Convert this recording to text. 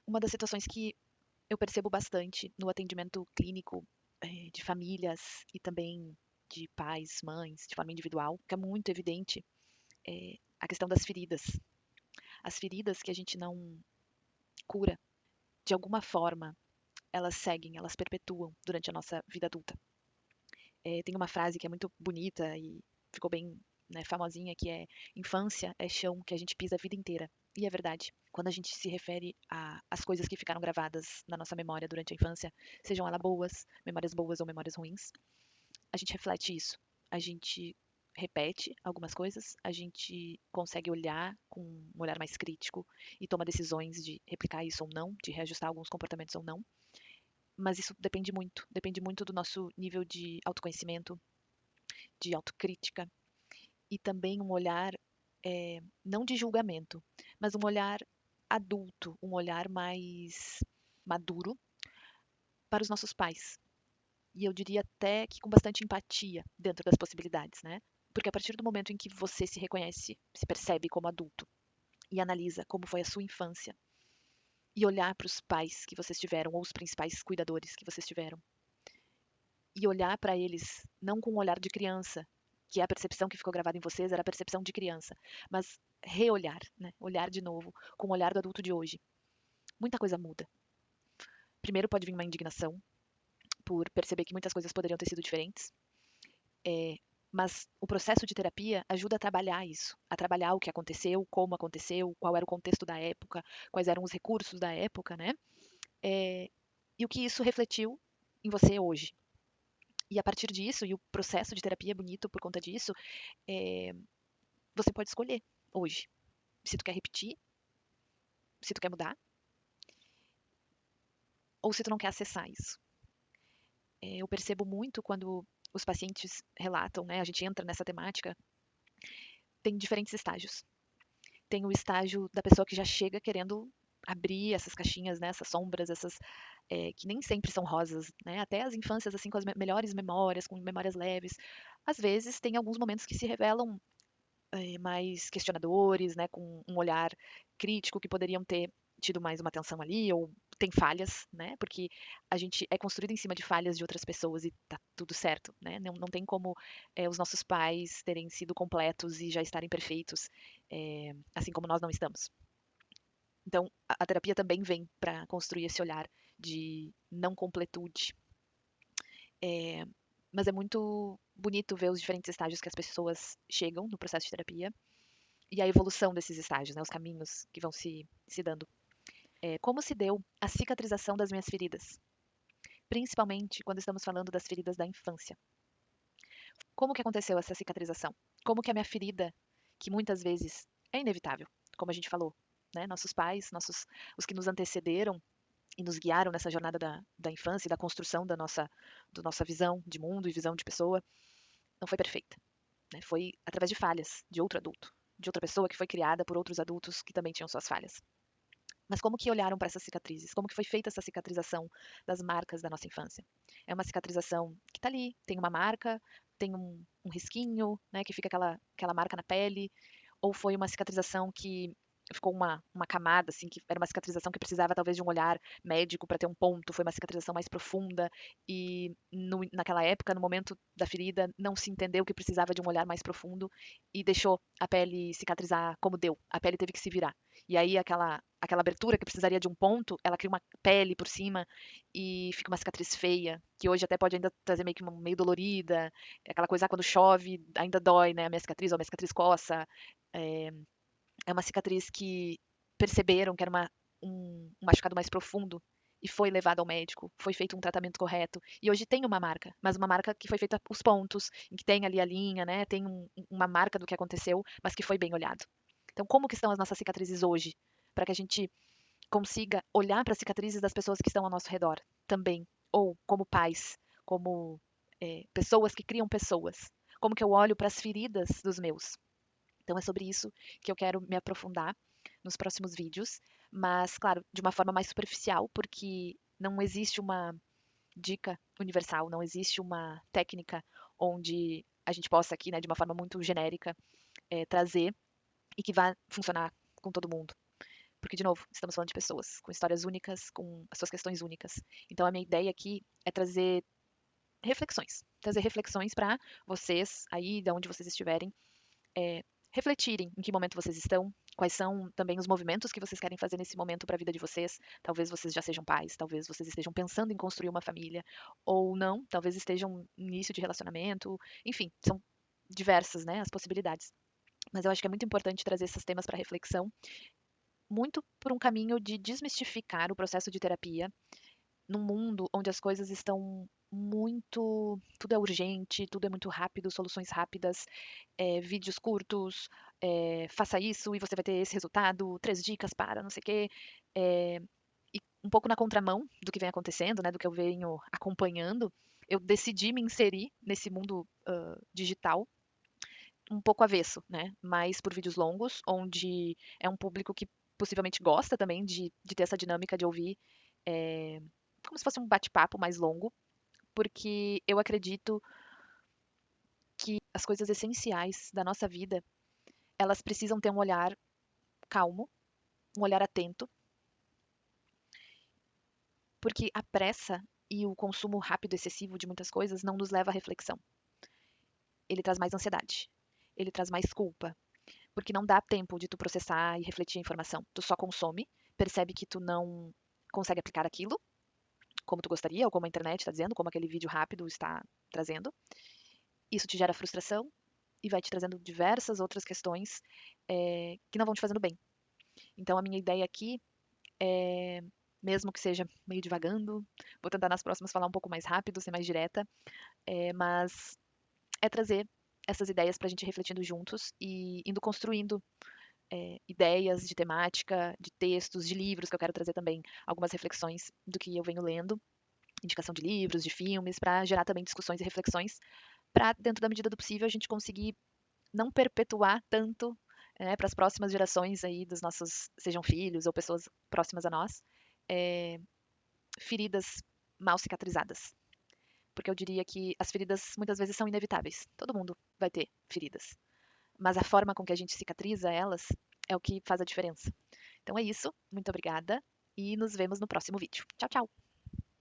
Uma das situações que eu percebo bastante no atendimento clínico de famílias e também de pais, mães, de forma individual, que é muito evidente, é a questão das feridas. As feridas que a gente não cura, de alguma forma, elas seguem, elas perpetuam durante a nossa vida adulta. Tem uma frase que é muito bonita e ficou bem, né, famosinha, que é: infância é chão que a gente pisa a vida inteira. E é verdade. Quando a gente se refere às coisas que ficaram gravadas na nossa memória durante a infância, sejam elas boas ou memórias ruins, a gente reflete isso. A gente repete algumas coisas, a gente consegue olhar com um olhar mais crítico e toma decisões de replicar isso ou não, de reajustar alguns comportamentos ou não. Mas isso depende muito do nosso nível de autoconhecimento, de autocrítica e também um olhar, não de julgamento, mas um olhar adulto, um olhar mais maduro para os nossos pais. E eu diria até que com bastante empatia dentro das possibilidades, né? Porque a partir do momento em que você se reconhece, se percebe como adulto e analisa como foi a sua infância e olhar para os pais que vocês tiveram ou os principais cuidadores que vocês tiveram e olhar para eles não com um olhar de criança, que é a percepção que ficou gravada em vocês era a percepção de criança, mas reolhar, né? Olhar de novo com o olhar do adulto de hoje. Muita coisa muda. Primeiro pode vir uma indignação por perceber que muitas coisas poderiam ter sido diferentes, é, mas o processo de terapia ajuda a trabalhar isso, a trabalhar o que aconteceu, como aconteceu, qual era o contexto da época, quais eram os recursos da época, né? É, e o que isso refletiu em você hoje. E a partir disso, e o processo de terapia é bonito por conta disso, é, você pode escolher hoje se tu quer repetir, se tu quer mudar, ou se tu não quer acessar isso. Eu percebo muito quando os pacientes relatam, né? A gente entra nessa temática, tem diferentes estágios. Tem o estágio da pessoa que já chega querendo abrir essas caixinhas, né, essas sombras, essas que nem sempre são rosas, né? Até as infâncias assim com as melhores memórias, com memórias leves, às vezes tem alguns momentos que se revelam mais questionadores, né, com um olhar crítico que poderiam ter tido mais uma atenção ali, ou tem falhas, né? Porque a gente é construído em cima de falhas de outras pessoas e tá tudo certo, né? Não tem como os nossos pais terem sido completos e já estarem perfeitos, assim como nós não estamos. Então, a terapia também vem para construir esse olhar de não completude. É, mas é muito bonito ver os diferentes estágios que as pessoas chegam no processo de terapia e a evolução desses estágios, né, os caminhos que vão se dando. Como se deu a cicatrização das minhas feridas, principalmente quando estamos falando das feridas da infância. Como que aconteceu essa cicatrização? Como que a minha ferida, que muitas vezes é inevitável, como a gente falou, né, nossos pais, os que nos antecederam e nos guiaram nessa jornada da infância e da construção da nossa visão de mundo e visão de pessoa, não foi perfeita. Né? Foi através de falhas de outro adulto, de outra pessoa que foi criada por outros adultos que também tinham suas falhas. Mas como que olharam para essas cicatrizes? Como que foi feita essa cicatrização das marcas da nossa infância? É uma cicatrização que está ali, tem uma marca, tem um risquinho, né, que fica aquela marca na pele, ou foi uma cicatrização que ficou uma camada, assim, que era uma cicatrização que precisava talvez de um olhar médico para ter um ponto, foi uma cicatrização mais profunda e naquela época, no momento da ferida, não se entendeu que precisava de um olhar mais profundo e deixou a pele cicatrizar como deu. A pele teve que se virar. E aí aquela abertura que precisaria de um ponto, ela cria uma pele por cima e fica uma cicatriz feia, que hoje até pode ainda trazer meio que meio dolorida, aquela coisa quando chove ainda dói, né, a minha cicatriz ou a minha cicatriz coça, é, é uma cicatriz que perceberam que era um machucado mais profundo e foi levado ao médico, foi feito um tratamento correto e hoje tem uma marca, mas uma marca que foi feita os pontos, em que tem ali a linha, né? Tem uma marca do que aconteceu, mas que foi bem olhado. Então, como que estão as nossas cicatrizes hoje, para que a gente consiga olhar para as cicatrizes das pessoas que estão ao nosso redor também, ou como pais, como pessoas que criam pessoas, como que eu olho para as feridas dos meus, então é sobre isso que eu quero me aprofundar nos próximos vídeos, mas claro, de uma forma mais superficial, porque não existe uma dica universal, não existe uma técnica onde a gente possa aqui, né, de uma forma muito genérica, trazer e que vá funcionar com todo mundo. porque, de novo, estamos falando de pessoas com histórias únicas, com as suas questões únicas. Então, a minha ideia aqui é trazer reflexões para vocês, aí, de onde vocês estiverem, é, refletirem em que momento vocês estão, quais são também os movimentos que vocês querem fazer nesse momento para a vida de vocês. Talvez vocês já sejam pais, talvez vocês estejam pensando em construir uma família, ou não, talvez estejam no início de relacionamento, enfim, são diversas, né, as possibilidades. Mas eu acho que é muito importante trazer esses temas para reflexão, muito por um caminho de desmistificar o processo de terapia num mundo onde as coisas estão muito. Tudo é urgente, tudo é muito rápido, soluções rápidas, vídeos curtos, faça isso e você vai ter esse resultado, 3 dicas para não sei o quê. É, e um pouco na contramão do que vem acontecendo, né, do que eu venho acompanhando, eu decidi me inserir nesse mundo digital um pouco avesso, né? Mais por vídeos longos, onde é um público que possivelmente gosta também de ter essa dinâmica de ouvir é, como se fosse um bate-papo mais longo, porque eu acredito que as coisas essenciais da nossa vida, elas precisam ter um olhar calmo, um olhar atento, porque a pressa e o consumo rápido excessivo de muitas coisas não nos leva à reflexão. Ele traz mais ansiedade, ele traz mais culpa, porque não dá tempo de tu processar e refletir a informação. Tu só consome, percebe que tu não consegue aplicar aquilo como tu gostaria, ou como a internet está dizendo, como aquele vídeo rápido está trazendo. Isso te gera frustração e vai te trazendo diversas outras questões que não vão te fazendo bem. Então, a minha ideia aqui é, mesmo que seja meio divagando, vou tentar nas próximas falar um pouco mais rápido, ser mais direta, mas é trazer essas ideias para a gente ir refletindo juntos e indo construindo ideias de temática, de textos, de livros, que eu quero trazer também algumas reflexões do que eu venho lendo, indicação de livros, de filmes, para gerar também discussões e reflexões, para, dentro da medida do possível, a gente conseguir não perpetuar tanto para as próximas gerações aí dos nossos, sejam filhos ou pessoas próximas a nós, é, feridas mal cicatrizadas. Porque eu diria que as feridas muitas vezes são inevitáveis. Todo mundo vai ter feridas. Mas a forma com que a gente cicatriza elas é o que faz a diferença. Então é isso. Muito obrigada e nos vemos no próximo vídeo. Tchau, tchau!